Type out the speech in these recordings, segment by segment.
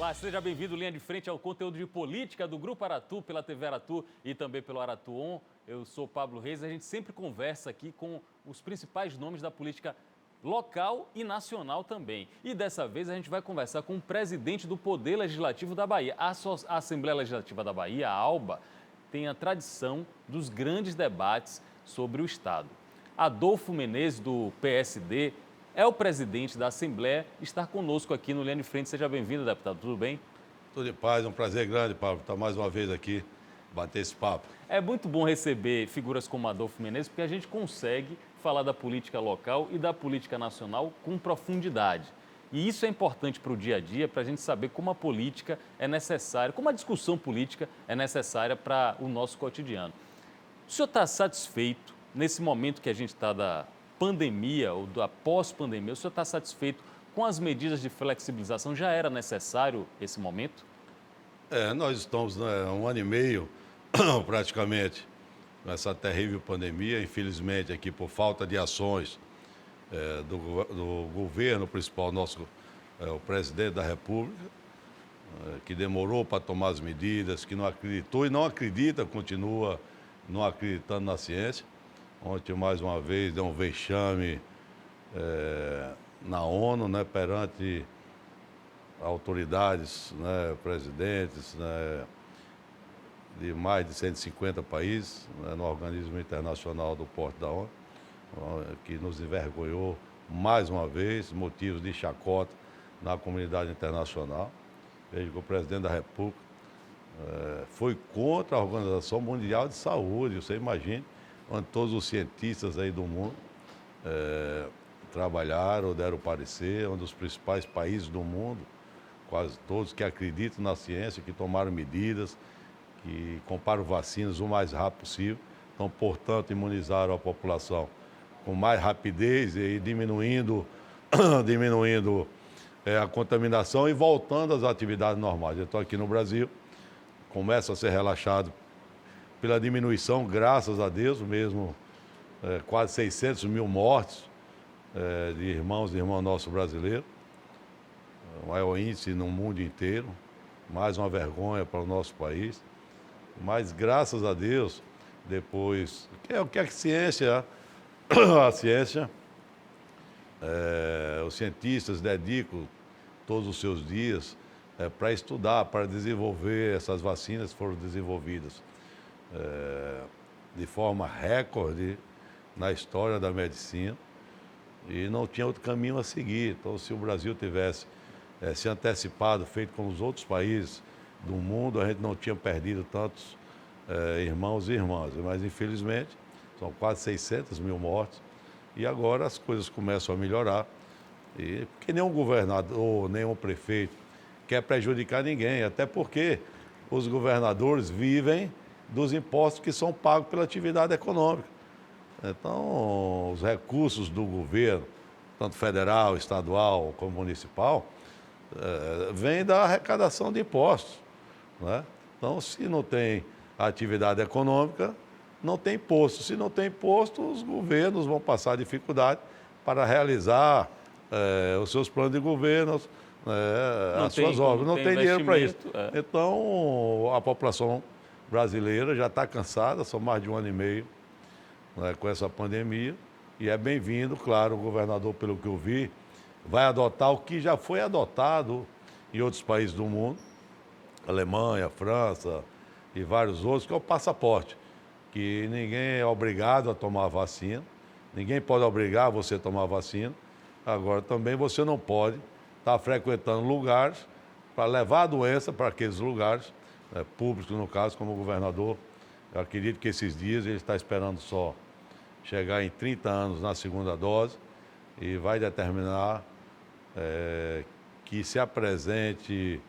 Olá, seja bem-vindo Linha de Frente ao conteúdo de política do Grupo Aratu, pela TV Aratu e também pelo Aratu On. Eu sou Pablo Reis, a gente sempre conversa aqui com os principais nomes da política local e nacional também. E dessa vez a gente vai conversar com o presidente do Poder Legislativo da Bahia. A Assembleia Legislativa da Bahia, a ALBA, tem a tradição dos grandes debates sobre o Estado. Adolfo Menezes, do PSD, é o presidente da Assembleia, está conosco aqui no Linha de Frente. Seja bem-vindo, deputado. Tudo bem? Tudo em paz, é um prazer grande, Pablo, estar mais uma vez aqui, bater esse papo. É muito bom receber figuras como Adolfo Menezes, porque a gente consegue falar da política local e da política nacional com profundidade. E isso é importante para o dia a dia, para a gente saber como a política é necessária, como a discussão política é necessária para o nosso cotidiano. O senhor está satisfeito nesse momento que a gente está da pandemia ou da pós-pandemia? O senhor está satisfeito com as medidas de flexibilização? Já era necessário esse momento? Nós estamos, né, um ano e meio, praticamente, nessa terrível pandemia. Infelizmente, aqui por falta de ações do governo principal, o presidente da República, que demorou para tomar as medidas, que não acreditou e não acredita, continua não acreditando na ciência. Ontem, mais uma vez, deu um vexame na ONU, né, perante autoridades, né, presidentes, né, de mais de 150 países, né, no organismo internacional do porte da ONU, que nos envergonhou mais uma vez, motivos de chacota na comunidade internacional. Veja que o presidente da República foi contra a Organização Mundial de Saúde. Você imagina, onde todos os cientistas aí do mundo trabalharam, deram parecer, onde os principais países do mundo, quase todos que acreditam na ciência, que tomaram medidas, que compraram vacinas o mais rápido possível. Então, portanto, imunizaram a população com mais rapidez e diminuindo a contaminação e voltando às atividades normais. Então, aqui no Brasil, começa a ser relaxado pela diminuição, graças a Deus, mesmo quase 600 mil mortes de irmãos e irmãs nossos brasileiros. O maior índice no mundo inteiro, mais uma vergonha para o nosso país. Mas, graças a Deus, depois, o que a ciência, os cientistas dedicam todos os seus dias para estudar, para desenvolver essas vacinas que foram desenvolvidas de forma recorde na história da medicina e não tinha outro caminho a seguir. Então, se o Brasil tivesse se antecipado, feito com os outros países do mundo, a gente não tinha perdido tantos irmãos e irmãs. Mas, infelizmente, são quase 600 mil mortes e agora as coisas começam a melhorar. E porque nenhum governador, nenhum prefeito quer prejudicar ninguém, até porque os governadores vivem dos impostos que são pagos pela atividade econômica. Então, os recursos do governo, tanto federal, estadual como municipal, vêm da arrecadação de impostos, né? Então, se não tem atividade econômica, não tem imposto. Se não tem imposto, os governos vão passar dificuldade para realizar os seus planos de governo, as suas obras. Não tem dinheiro para isso. Então, a população brasileira já está cansada, são mais de um ano e meio, né, com essa pandemia, e é bem-vindo, claro, o governador, pelo que eu vi, vai adotar o que já foi adotado em outros países do mundo, Alemanha, França e vários outros, que é o passaporte, que ninguém é obrigado a tomar vacina, ninguém pode obrigar você a tomar vacina. Agora, também você não pode estar frequentando lugares para levar a doença para aqueles lugares, públicos, no caso, como o governador. Eu acredito que esses dias ele está esperando só chegar em 30 anos na segunda dose e vai determinar que se apresente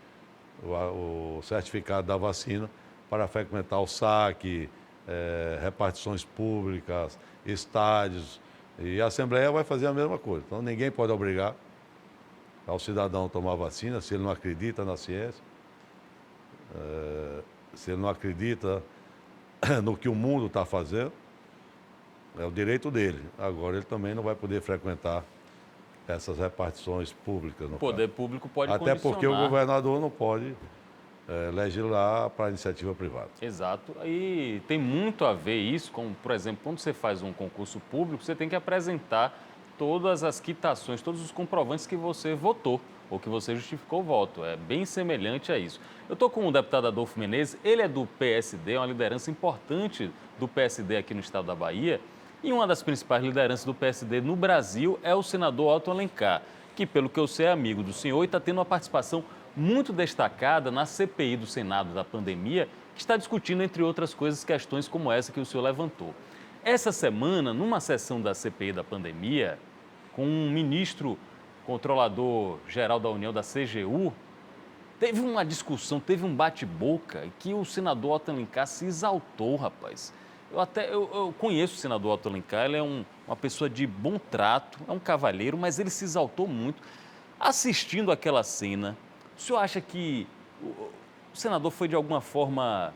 o certificado da vacina para frequentar o saque, repartições públicas, estádios, e a Assembleia vai fazer a mesma coisa. Então, ninguém pode obrigar ao cidadão a tomar vacina se ele não acredita na ciência, se ele não acredita no que o mundo está fazendo. É o direito dele. Agora, ele também não vai poder frequentar essas repartições públicas. O poder público pode Até condicionar. porque o governador não pode legislar para a iniciativa privada. Exato. E tem muito a ver isso com, por exemplo, quando você faz um concurso público, você tem que apresentar todas as quitações, todos os comprovantes que você votou ou que você justificou o voto. É bem semelhante a isso. Eu estou com o deputado Adolfo Menezes, ele é do PSD, é uma liderança importante do PSD aqui no estado da Bahia. E uma das principais lideranças do PSD no Brasil é o senador Otto Alencar, que, pelo que eu sei, é amigo do senhor e está tendo uma participação muito destacada na CPI do Senado da pandemia, que está discutindo, entre outras coisas, questões como essa que o senhor levantou. Essa semana, numa sessão da CPI da pandemia, com um ministro controlador-geral da União, da CGU, teve uma discussão, teve um bate-boca que o senador Otto Alencar se exaltou, rapaz. Eu conheço o senador Otto Alencar, ele é uma pessoa de bom trato, é um cavalheiro, mas ele se exaltou muito. Assistindo aquela cena, o senhor acha que o senador foi de alguma forma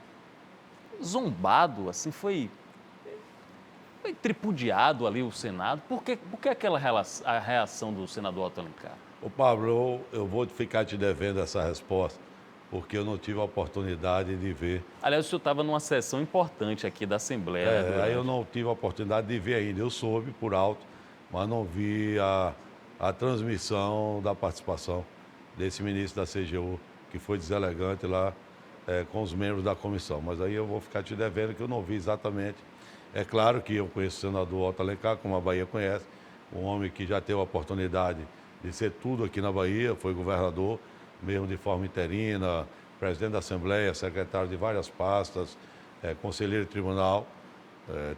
zombado, assim, foi tripudiado ali o Senado? Por que a reação do senador Otto Alencar? Ô Pablo, eu vou ficar te devendo essa resposta, porque eu não tive a oportunidade de ver. Aliás, o senhor estava numa sessão importante aqui da Assembleia. Né, Aí eu não tive a oportunidade de ver ainda. Eu soube por alto, mas não vi a transmissão da participação desse ministro da CGU, que foi deselegante lá com os membros da comissão. Mas aí eu vou ficar te devendo que eu não vi exatamente. É claro que eu conheço o senador Otto Alencar, como a Bahia conhece, um homem que já teve a oportunidade de ser tudo aqui na Bahia, foi governador, mesmo de forma interina, presidente da Assembleia, secretário de várias pastas, conselheiro de tribunal,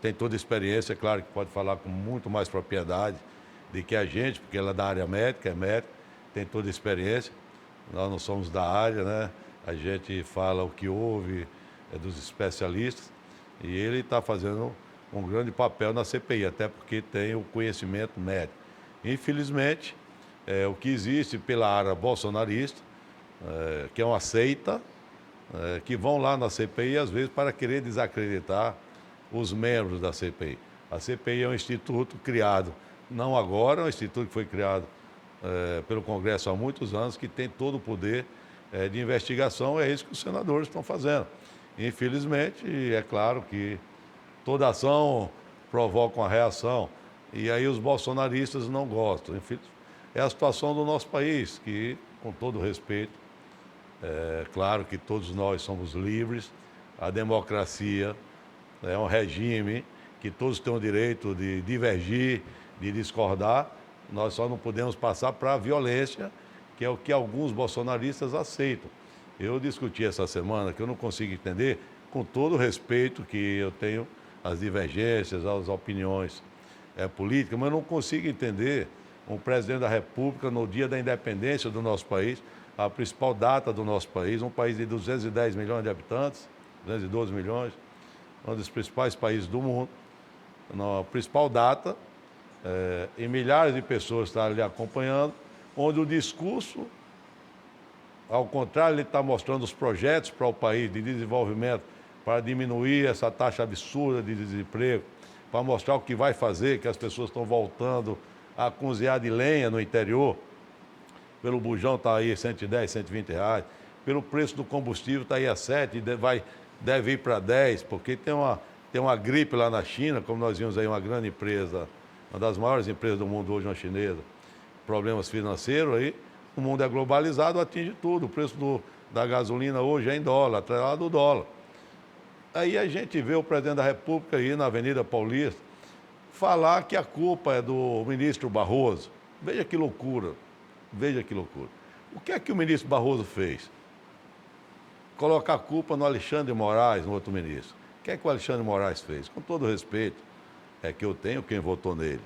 tem toda a experiência, é claro que pode falar com muito mais propriedade do que a gente, porque ela é da área médica, é médico, tem toda a experiência, nós não somos da área, né? A gente fala o que houve, dos especialistas, e ele está fazendo um grande papel na CPI, até porque tem o conhecimento médico. Infelizmente, o que existe pela área bolsonarista, que é uma seita, que vão lá na CPI, às vezes, para querer desacreditar os membros da CPI. A CPI é um instituto criado, não agora, é um instituto que foi criado pelo Congresso há muitos anos, que tem todo o poder de investigação, é isso que os senadores estão fazendo. Infelizmente, é claro que toda ação provoca uma reação, e aí os bolsonaristas não gostam. É a situação do nosso país, que, com todo respeito, é claro que todos nós somos livres, a democracia é um regime que todos têm o direito de divergir, de discordar, nós só não podemos passar para a violência, que é o que alguns bolsonaristas aceitam. Eu discuti essa semana que eu não consigo entender, com todo o respeito que eu tenho às divergências, às opiniões políticas, mas eu não consigo entender um presidente da República, no dia da independência do nosso país, a principal data do nosso país, um país de 210 milhões de habitantes, 212 milhões, um dos principais países do mundo, na principal data, e milhares de pessoas estão ali acompanhando, onde o discurso, ao contrário, ele está mostrando os projetos para o país de desenvolvimento, para diminuir essa taxa absurda de desemprego, para mostrar o que vai fazer, que as pessoas estão voltando a cozinhar de lenha no interior, pelo bujão está aí 110, 120 reais, pelo preço do combustível está aí a 7, deve ir para 10, porque tem uma gripe lá na China, como nós vimos aí uma grande empresa, uma das maiores empresas do mundo hoje, uma chinesa, problemas financeiros aí, o mundo é globalizado, atinge tudo, o preço da gasolina hoje é em dólar, atrelado ao dólar. Aí a gente vê o presidente da República aí na Avenida Paulista falar que a culpa é do ministro Barroso. Veja que loucura, veja que loucura. O que é que o ministro Barroso fez? Colocar a culpa no Alexandre de Moraes, no outro ministro. O que é que o Alexandre de Moraes fez? Com todo respeito, é que eu tenho quem votou nele.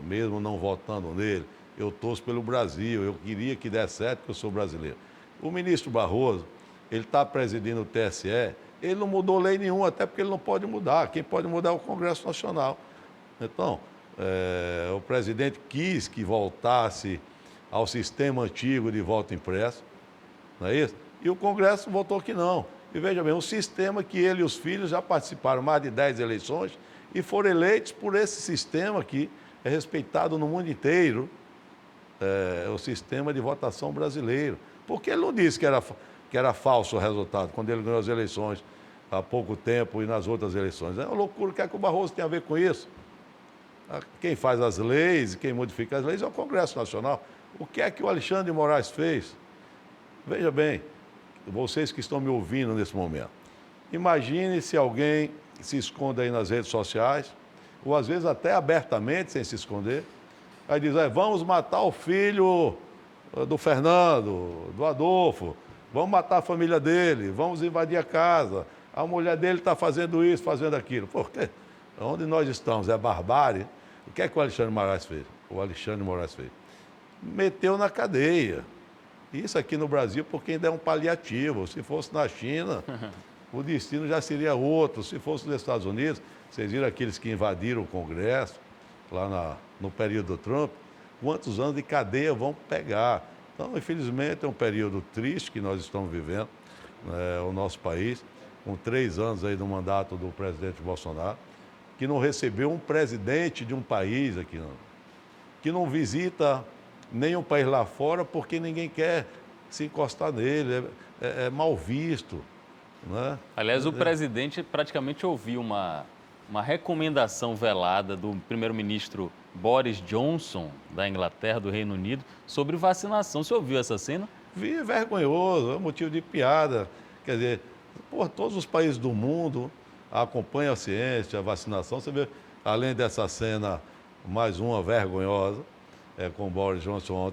Mesmo não votando nele, eu torço pelo Brasil, eu queria que desse certo, porque eu sou brasileiro. O ministro Barroso, ele está presidindo o TSE, ele não mudou lei nenhuma, até porque ele não pode mudar. Quem pode mudar é o Congresso Nacional. Então, o presidente quis que voltasse ao sistema antigo de voto impresso, não é isso? E o Congresso votou que não. E veja bem, um sistema que ele e os filhos já participaram mais de 10 eleições e foram eleitos por esse sistema que é respeitado no mundo inteiro, o sistema de votação brasileiro. Porque ele não disse que era falso o resultado, quando ele ganhou as eleições há pouco tempo e nas outras eleições. É uma loucura, o que é que o Barroso tem a ver com isso? Quem faz as leis, quem modifica as leis é o Congresso Nacional. O que é que o Alexandre de Moraes fez? Veja bem, vocês que estão me ouvindo nesse momento, imagine se alguém se esconde aí nas redes sociais, ou às vezes até abertamente, sem se esconder, aí diz, vamos matar o filho do Fernando, do Adolfo, vamos matar a família dele, vamos invadir a casa, a mulher dele está fazendo isso, fazendo aquilo. Por quê? Onde nós estamos é barbárie. O que é que o Alexandre de Moraes fez? O Alexandre de Moraes fez? Meteu na cadeia. Isso aqui no Brasil, porque ainda é um paliativo. Se fosse na China, o destino já seria outro. Se fosse nos Estados Unidos, vocês viram aqueles que invadiram o Congresso, lá no período do Trump, quantos anos de cadeia vão pegar? Então, infelizmente, é um período triste que nós estamos vivendo, o nosso país, com 3 anos aí do mandato do presidente Bolsonaro, que não recebeu um presidente de um país aqui, não, que não visita nenhum país lá fora porque ninguém quer se encostar nele, é mal visto. Né? Aliás, o presidente praticamente ouviu uma recomendação velada do primeiro-ministro Boris Johnson, da Inglaterra, do Reino Unido, sobre vacinação. Você ouviu essa cena? Vi, é vergonhoso, é motivo de piada. Quer dizer, todos os países do mundo acompanham a ciência, a vacinação. Você vê, além dessa cena, mais uma vergonhosa, com o Boris Johnson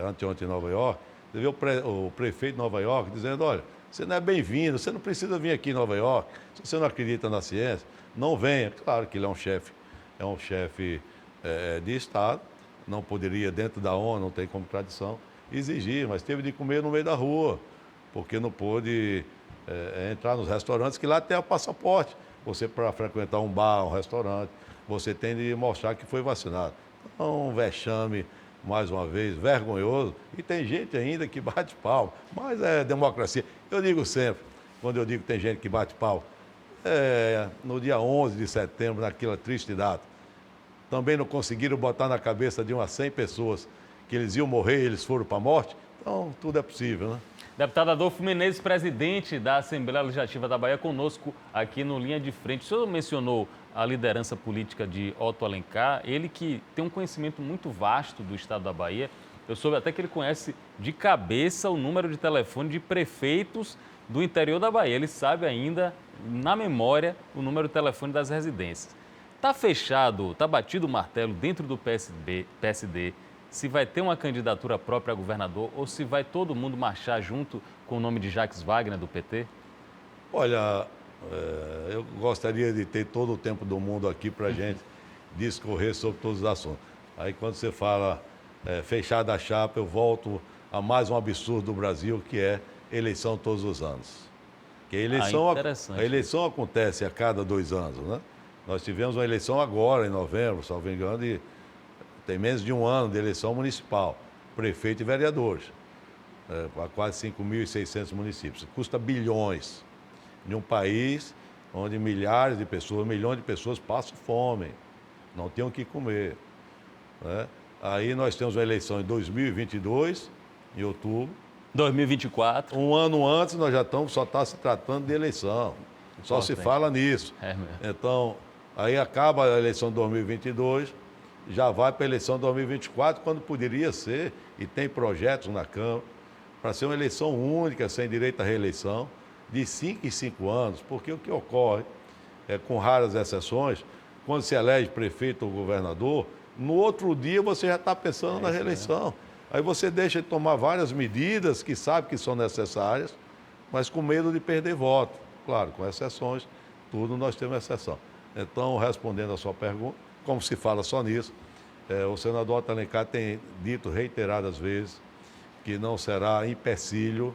anteontem em Nova York. Você vê o prefeito de Nova York dizendo, olha, você não é bem-vindo, você não precisa vir aqui em Nova York. Se você não acredita na ciência, não venha. Claro que ele é um chefe de Estado, não poderia, dentro da ONU, não tem como tradição, exigir, mas teve de comer no meio da rua, porque não pôde entrar nos restaurantes, que lá tem o passaporte. Você, para frequentar um bar, um restaurante, você tem de mostrar que foi vacinado. Então, um vexame, mais uma vez, vergonhoso. E tem gente ainda que bate palma, mas é democracia. Eu digo sempre, quando eu digo que tem gente que bate palma, no dia 11 de setembro, naquela triste data, também não conseguiram botar na cabeça de umas 100 pessoas que eles iam morrer e eles foram para a morte. Então, tudo é possível, né? Deputado Adolfo Menezes, presidente da Assembleia Legislativa da Bahia, conosco aqui no Linha de Frente. O senhor mencionou a liderança política de Otto Alencar, ele que tem um conhecimento muito vasto do estado da Bahia. Eu soube até que ele conhece de cabeça o número de telefone de prefeitos do interior da Bahia. Ele sabe ainda, na memória, o número de telefone das residências. Está fechado, está batido o martelo dentro do PSD, se vai ter uma candidatura própria a governador ou se vai todo mundo marchar junto com o nome de Jacques Wagner, do PT? Olha, eu gostaria de ter todo o tempo do mundo aqui para a gente discorrer sobre todos os assuntos. Aí quando você fala fechada a chapa, eu volto a mais um absurdo do Brasil, que é eleição todos os anos. Que a eleição acontece a cada 2 anos, né? Nós tivemos uma eleição agora, em novembro, salvo engano, e tem menos de 1 ano de eleição municipal, prefeito e vereadores, para quase 5.600 municípios. Custa bilhões, em um país onde milhões de pessoas passam fome, não têm o que comer. Né? Aí nós temos uma eleição em 2022, em outubro. 2024. Um ano antes nós já só está se tratando de eleição, só se fala nisso. Então, aí acaba a eleição de 2022, já vai para a eleição de 2024, quando poderia ser, e tem projetos na Câmara, para ser uma eleição única, sem direito à reeleição, de 5 em 5 anos, porque o que ocorre, com raras exceções, quando se elege prefeito ou governador, no outro dia você já está pensando na reeleição. Aí você deixa de tomar várias medidas que sabe que são necessárias, mas com medo de perder voto. Claro, com exceções, tudo nós temos exceção. Então, respondendo a sua pergunta, como se fala só nisso, o senador Otto Alencar tem dito reiteradas vezes que não será empecilho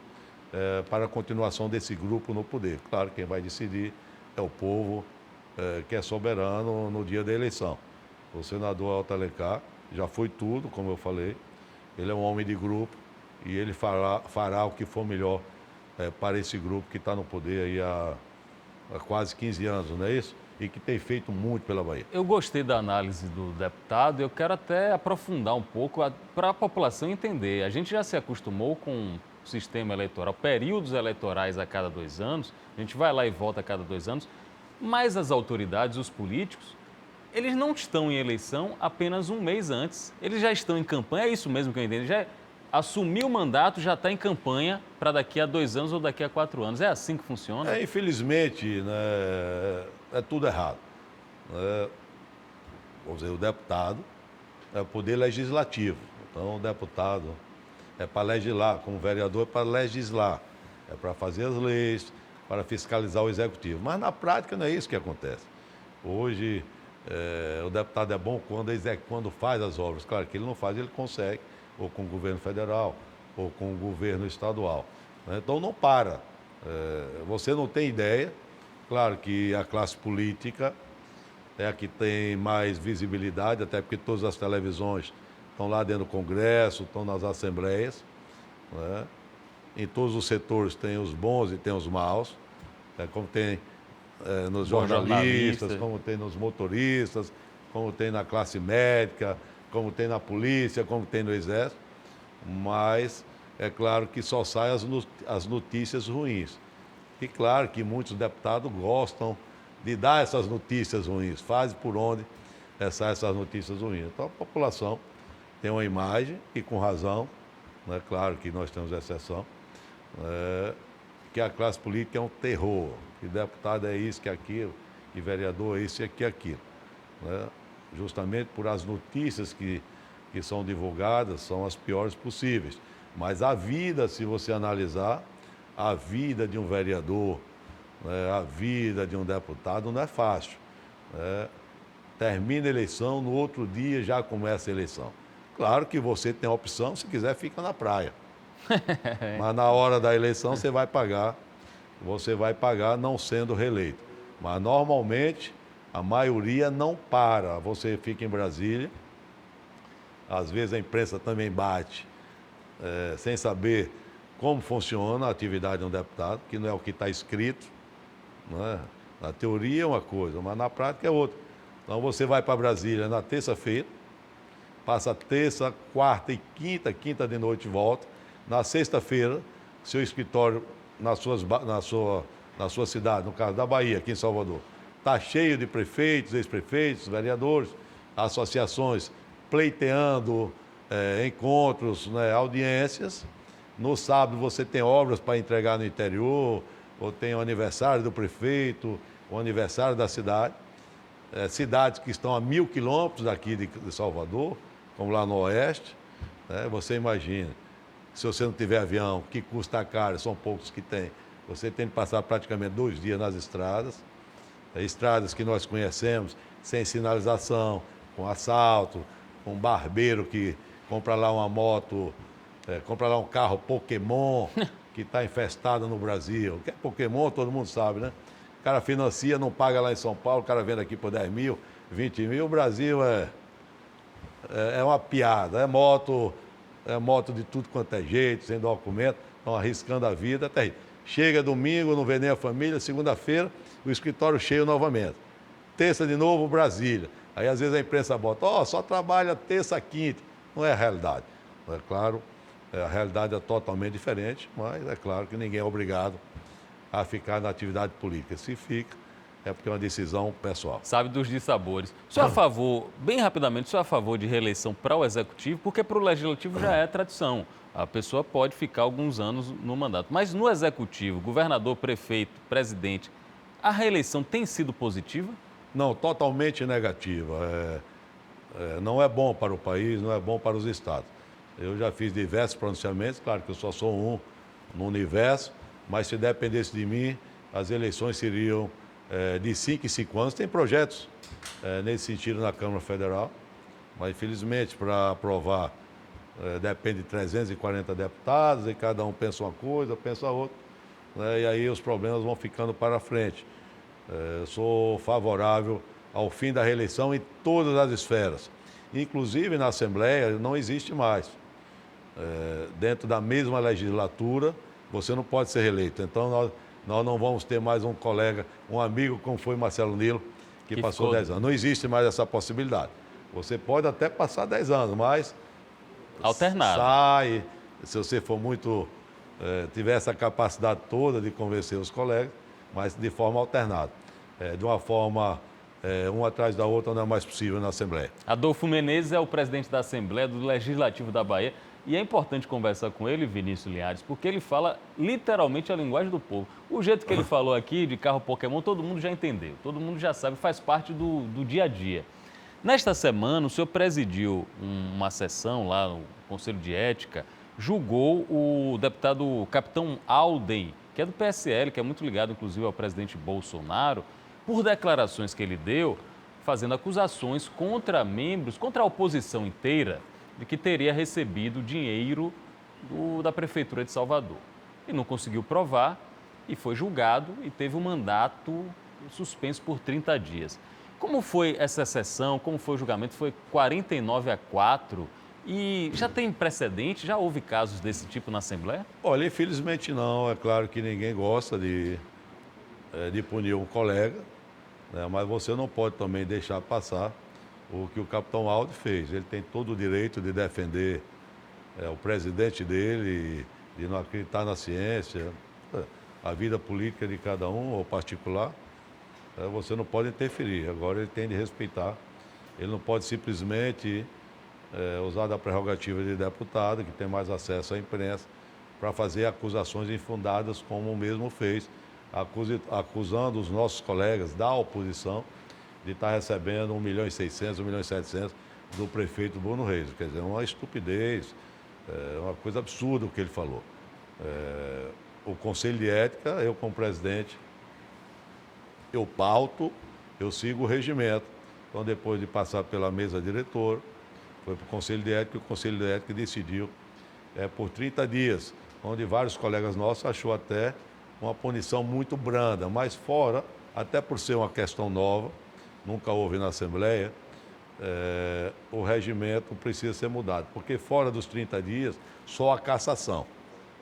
para a continuação desse grupo no poder. Claro, quem vai decidir é o povo que é soberano no dia da eleição. O senador Otto Alencar já foi tudo, como eu falei, ele é um homem de grupo e ele fará o que for melhor para esse grupo que está no poder aí há quase 15 anos, não é isso? e que tem feito muito pela Bahia. Eu gostei da análise do deputado, eu quero até aprofundar um pouco para a população entender. A gente já se acostumou com o sistema eleitoral, períodos eleitorais a cada 2 anos, a gente vai lá e vota a cada 2 anos, mas as autoridades, os políticos, eles não estão em eleição apenas um mês antes, eles já estão em campanha, é isso mesmo que eu entendo, já assumiu o mandato, já está em campanha para daqui a 2 anos ou daqui a 4 anos. É assim que funciona? Infelizmente, né, é tudo errado. Vamos dizer, o deputado é o poder legislativo. Então, o deputado é para legislar, como vereador é para legislar, é para fazer as leis, para fiscalizar o executivo. Mas na prática não é isso que acontece. Hoje, o deputado é bom quando faz as obras. Claro que ele não faz, ele consegue, ou com o governo federal, ou com o governo estadual. Então não para. Você não tem ideia. Claro que a classe política é a que tem mais visibilidade, até porque todas as televisões estão lá dentro do Congresso, estão nas assembleias. Né? Em todos os setores tem os bons e tem os maus, como tem nos jornalistas, como tem nos motoristas, como tem na classe médica, como tem na polícia, como tem no exército. Mas é claro que só saem as notícias ruins. E claro que muitos deputados gostam de dar essas notícias ruins, fazem por onde saem essas notícias ruins. Então a população tem uma imagem, e com razão, né? Claro que nós temos exceção, que a classe política é um terror, que deputado é isso, que é aquilo, e vereador é isso e aquilo. Né? Justamente por as notícias que são divulgadas, são as piores possíveis. Mas a vida, se você analisar, a vida de um vereador, a vida de um deputado não é fácil. Termina a eleição, no outro dia já começa a eleição. Claro que você tem a opção, se quiser fica na praia. Mas na hora da eleição você vai pagar não sendo reeleito. Mas normalmente a maioria não para, você fica em Brasília, às vezes a imprensa também bate, sem saber como funciona a atividade de um deputado, que não é o que está escrito. Na teoria é uma coisa, mas na prática é outra. Então você vai para Brasília na terça-feira, passa terça, quarta e quinta de noite volta. Na sexta-feira, seu escritório na sua cidade, no caso da Bahia, aqui em Salvador, está cheio de prefeitos, ex-prefeitos, vereadores, associações pleiteando encontros, audiências. No sábado você tem obras para entregar no interior, ou tem o aniversário do prefeito, o aniversário da cidade. Cidades que estão a 1.000 quilômetros daqui de Salvador, como lá no Oeste. Você imagina, se você não tiver avião, que custa caro, são poucos que tem, você tem que passar praticamente 2 dias nas estradas. Estradas que nós conhecemos, sem sinalização, com assalto, com um barbeiro que compra lá uma moto, compra lá um carro Pokémon, que está infestado no Brasil. O que é Pokémon, todo mundo sabe, né? O cara financia, não paga lá em São Paulo, o cara vende aqui por 10 mil, 20 mil. O Brasil é uma piada, é moto de tudo quanto é jeito, sem documento, estão arriscando a vida. Até aí. Chega domingo, não vê nem a família, segunda-feira, o escritório cheio novamente. Terça de novo, Brasília. Aí às vezes a imprensa bota, só trabalha terça, quinta. Não é a realidade. É claro, a realidade é totalmente diferente, mas é claro que ninguém é obrigado a ficar na atividade política. Se fica, é porque é uma decisão pessoal. Sabe dos dissabores. O senhor é a favor, bem rapidamente, o senhor é a favor de reeleição para o Executivo, porque para o Legislativo já é tradição. A pessoa pode ficar alguns anos no mandato. Mas no Executivo, governador, prefeito, presidente, a reeleição tem sido positiva? Não, totalmente negativa. Não é bom para o país, não é bom para os estados. Eu já fiz diversos pronunciamentos, claro que eu só sou um no universo, mas se dependesse de mim, as eleições seriam de 5 em 5 anos. Tem projetos nesse sentido na Câmara Federal, mas infelizmente para aprovar depende de 340 deputados, e cada um pensa uma coisa, pensa outra, e aí os problemas vão ficando para frente. Sou favorável ao fim da reeleição em todas as esferas. Inclusive na Assembleia não existe mais. Dentro da mesma legislatura, você não pode ser reeleito. Então nós não vamos ter mais um colega, um amigo como foi Marcelo Nilo, que passou 10 anos. Não existe mais essa possibilidade. Você pode até passar 10 anos, mas alternado. Sai, se você for tiver essa capacidade toda de convencer os colegas, mas de forma alternada. De uma forma, uma atrás da outra, não é mais possível na Assembleia. Adolfo Menezes é o presidente da Assembleia do Legislativo da Bahia. E é importante conversar com ele, Vinícius Linhares, porque ele fala literalmente a linguagem do povo. O jeito que ele falou aqui de carro Pokémon, todo mundo já entendeu, todo mundo já sabe, faz parte do dia a dia. Nesta semana, o senhor presidiu uma sessão lá no Conselho de Ética, julgou o deputado Capitão Alden, que é do PSL, que é muito ligado, inclusive, ao presidente Bolsonaro, por declarações que ele deu, fazendo acusações contra membros, contra a oposição inteira, de que teria recebido dinheiro da Prefeitura de Salvador. E não conseguiu provar e foi julgado e teve um mandato suspenso por 30 dias. Como foi essa sessão? Como foi o julgamento? Foi 49-4 e já tem precedente? Já houve casos desse tipo na Assembleia? Olha, infelizmente não. É claro que ninguém gosta de punir um colega, né? Mas você não pode também deixar passar o que o capitão Alden fez. Ele tem todo o direito de defender o presidente dele, de não acreditar na ciência, a vida política de cada um, ou particular. Você não pode interferir. Agora ele tem de respeitar. Ele não pode simplesmente usar da prerrogativa de deputado, que tem mais acesso à imprensa, para fazer acusações infundadas, como o mesmo fez, acusando os nossos colegas da oposição de estar recebendo 1.600.000, 1.700.000 do prefeito Bruno Reis. Quer dizer, uma estupidez, uma coisa absurda o que ele falou. O Conselho de Ética, eu como presidente, eu pauto, eu sigo o regimento. Então, depois de passar pela mesa diretora, foi para o Conselho de Ética, e o Conselho de Ética decidiu por 30 dias, onde vários colegas nossos achou até uma punição muito branda, mas fora, até por ser uma questão nova, nunca houve na Assembleia, o regimento precisa ser mudado, porque fora dos 30 dias, só a cassação.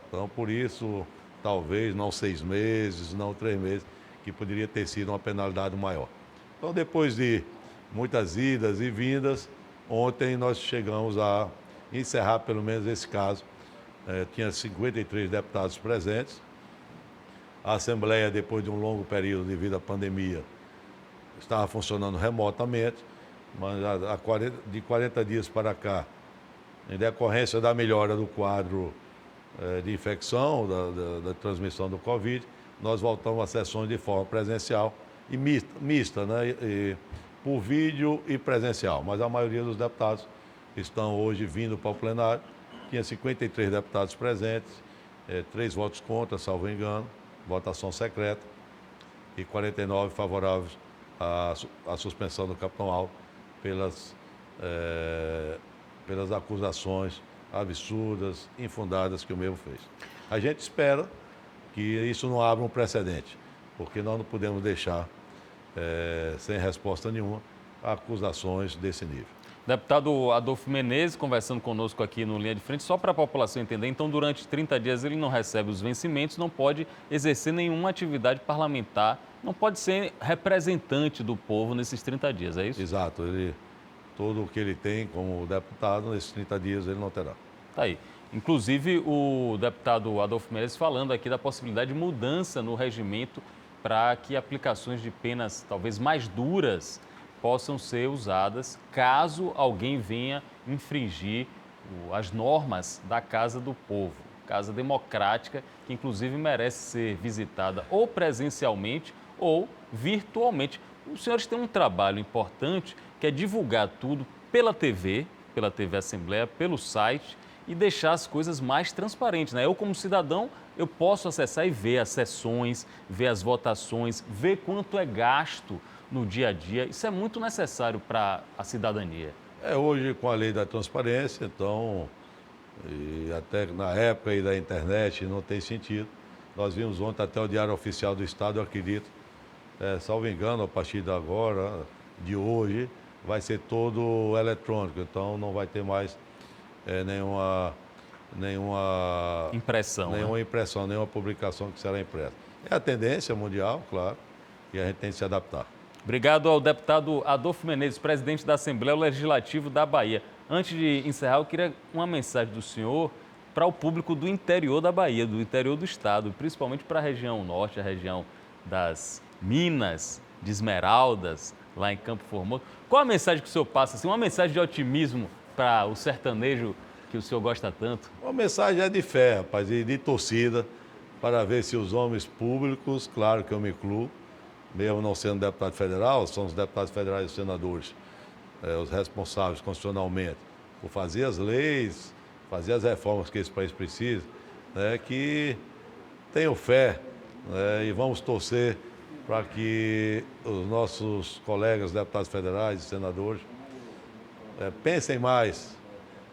Então, por isso, talvez não 6 meses, não 3 meses, que poderia ter sido uma penalidade maior. Então, depois de muitas idas e vindas, ontem nós chegamos a encerrar pelo menos esse caso. Tinha 53 deputados presentes. A Assembleia, depois de um longo período devido à pandemia, estava funcionando remotamente, mas de 40 dias para cá, em decorrência da melhora do quadro de infecção, da transmissão do Covid, nós voltamos às sessões de forma presencial e mista, né? Por vídeo e presencial. Mas a maioria dos deputados estão hoje vindo para o plenário. Tinha 53 deputados presentes, 3 votos contra, salvo engano, votação secreta, e 49 favoráveis à suspensão do capitão Alden pelas acusações absurdas, infundadas que o mesmo fez. A gente espera que isso não abra um precedente, porque nós não podemos deixar, sem resposta nenhuma, acusações desse nível. Deputado Adolfo Menezes, conversando conosco aqui no Linha de Frente, só para a população entender, então durante 30 dias ele não recebe os vencimentos, não pode exercer nenhuma atividade parlamentar, não pode ser representante do povo nesses 30 dias, é isso? Exato, todo o que ele tem como deputado, nesses 30 dias ele não terá. Tá aí. Inclusive o deputado Adolfo Menezes falando aqui da possibilidade de mudança no regimento para que aplicações de penas talvez mais duras possam ser usadas caso alguém venha infringir as normas da Casa do Povo, Casa Democrática, que inclusive merece ser visitada ou presencialmente ou virtualmente. Os senhores têm um trabalho importante que é divulgar tudo pela TV Assembleia, pelo site e deixar as coisas mais transparentes, né? Eu, como cidadão, eu posso acessar e ver as sessões, ver as votações, ver quanto é gasto no dia a dia. Isso é muito necessário para a cidadania. Hoje, com a lei da transparência, então, e até na época aí da internet, não tem sentido. Nós vimos ontem até o Diário Oficial do Estado, eu acredito, salvo engano, a partir de agora, de hoje, vai ser todo eletrônico, então não vai ter mais nenhuma impressão, nenhuma impressão, nenhuma publicação que será impressa. É a tendência mundial, claro, e a gente tem que se adaptar. Obrigado ao deputado Adolfo Menezes, presidente da Assembleia Legislativa da Bahia. Antes de encerrar, eu queria uma mensagem do senhor para o público do interior da Bahia, do interior do estado, principalmente para a região norte, a região das Minas, de Esmeraldas, lá em Campo Formoso. Qual a mensagem que o senhor passa, assim, uma mensagem de otimismo para o sertanejo que o senhor gosta tanto? Uma mensagem é de fé, rapaz, e de torcida, para ver se os homens públicos, claro que eu me incluo, mesmo não sendo deputado federal, são os deputados federais e senadores, os responsáveis constitucionalmente por fazer as leis, fazer as reformas que esse país precisa, né, que tenham fé, né, e vamos torcer para que os nossos colegas deputados federais e senadores pensem mais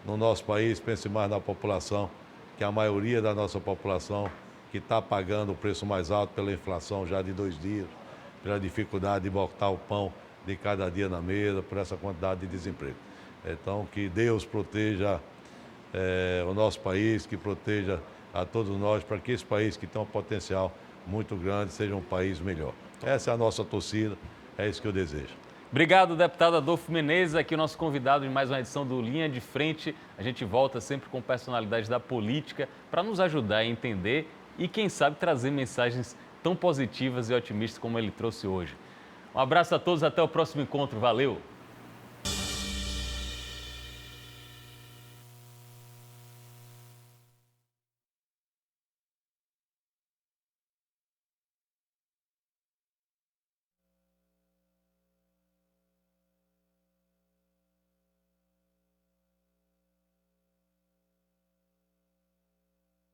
no nosso país, pensem mais na população, que a maioria da nossa população que está pagando o preço mais alto pela inflação já de 2 dias, pela dificuldade de botar o pão de cada dia na mesa, por essa quantidade de desemprego. Então, que Deus proteja o nosso país, que proteja a todos nós, para que esse país que tem um potencial muito grande seja um país melhor. Essa é a nossa torcida, é isso que eu desejo. Obrigado, deputado Adolfo Menezes, aqui o nosso convidado de mais uma edição do Linha de Frente. A gente volta sempre com personalidades da política para nos ajudar a entender e, quem sabe, trazer mensagens tão positivas e otimistas como ele trouxe hoje. Um abraço a todos, até o próximo encontro. Valeu!